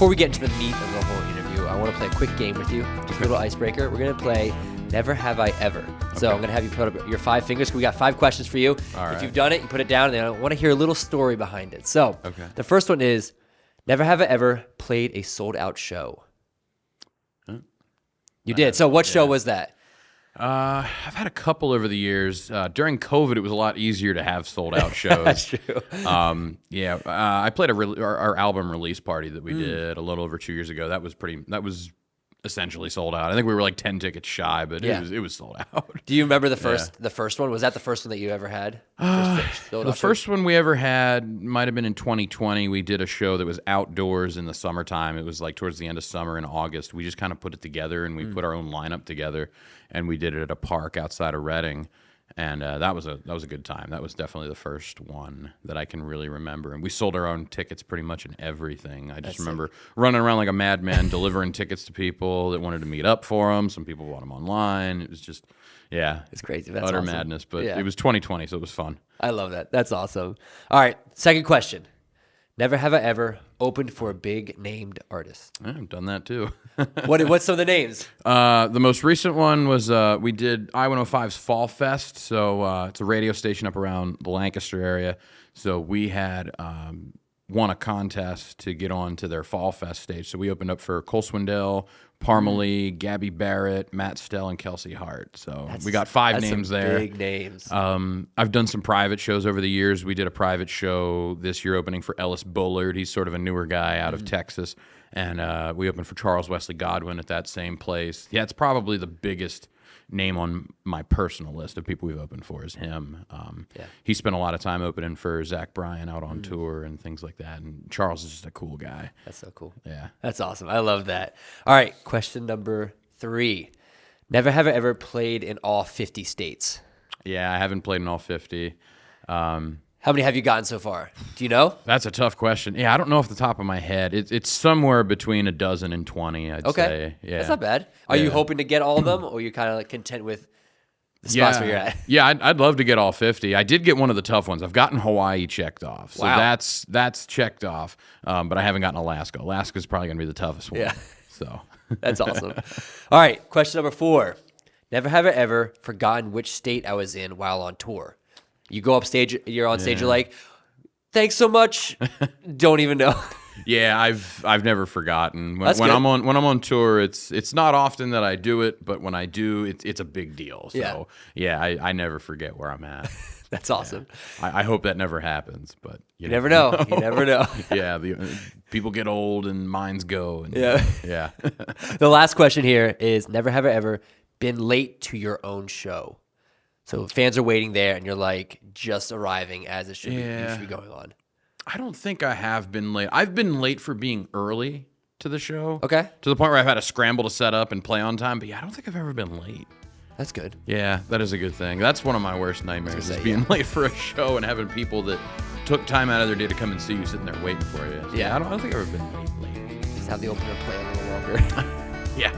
before we get into the meat of the whole interview, I want to play a quick game with you. Just a little icebreaker. We're going to play Never Have I Ever. So I'm going to have you put up your 5 fingers. We got 5 questions for you. All right. If you've done it, you put it down, and I want to hear a little story behind it. So the first one is, never have I ever played a sold-out show. You did. So what show was that? I've had a couple over the years. During COVID, it was a lot easier to have sold-out shows. That's true. I played our album release party that we did a little over 2 years ago. That was essentially sold out. I think we were like 10 tickets shy, but it was sold out. Do you remember the first one? Was that the first one that you ever had? The first one we ever had might have been in 2020. We did a show that was outdoors in the summertime. It was like towards the end of summer in August. We just kind of put it together, and we put our own lineup together, and we did it at a park outside of Reading. And that was a good time. That was definitely the first one that I can really remember. And we sold our own tickets pretty much in everything. I just remember running around like a madman, delivering tickets to people that wanted to meet up for them. Some people bought them online. It was just, it's crazy. That's utter awesome. madness. But it was 2020, so it was fun. I love that. That's awesome. All right, second question. Never have I ever opened for a big named artist. I've done that too. What's some of the names? The most recent one was we did I-105's Fall Fest. So it's a radio station up around the Lancaster area. So we had won a contest to get on to their Fall Fest stage. So we opened up for Cole Swindell, Parmalee, Gabby Barrett, Matt Stell, and Kelsey Hart. So we got 5 names there. Big names. I've done some private shows over the years. We did a private show this year opening for Ellis Bullard. He's sort of a newer guy out of Texas. And we opened for Charles Wesley Godwin at that same place. Yeah, it's probably the biggest name on my personal list of people we've opened for is him. He spent a lot of time opening for Zach Bryan out on tour and things like that. And Charles is just a cool guy. That's so cool. Yeah. That's awesome. I love that. All right, question number 3. Never have I ever played in all 50 states. Yeah, I haven't played in all 50. How many have you gotten so far? Do you know? That's a tough question. Yeah, I don't know off the top of my head. It's somewhere between a dozen and 20, I'd say. Yeah. That's not bad. Are you hoping to get all of them, or are you kind of like content with the spots where you're at? Yeah, I'd love to get all 50. I did get one of the tough ones. I've gotten Hawaii checked off. So that's checked off, but I haven't gotten Alaska. Alaska's probably going to be the toughest one. Yeah. So That's awesome. All right, question number 4. Never have I ever forgotten which state I was in while on tour. You go upstage, you're on stage, you're like, thanks so much. Don't even know. Yeah, I've never forgotten. When good. I'm on tour, it's not often that I do it, but when I do, it's a big deal. So I never forget where I'm at. That's awesome. Yeah. I hope that never happens, but You never know. You never know. Yeah, people get old and minds go. And, Yeah. The last question here is, never have I ever been late to your own show? So fans are waiting there, and you're like just arriving as it should be going on. I don't think I have been late. I've been late for being early to the show. Okay. To the point where I've had to scramble to set up and play on time. But yeah, I don't think I've ever been late. That's good. Yeah, that is a good thing. That's one of my worst nightmares is being late for a show and having people that took time out of their day to come and see you sitting there waiting for you. So I don't think I've ever been late. Just have the opener play a little longer. Yeah.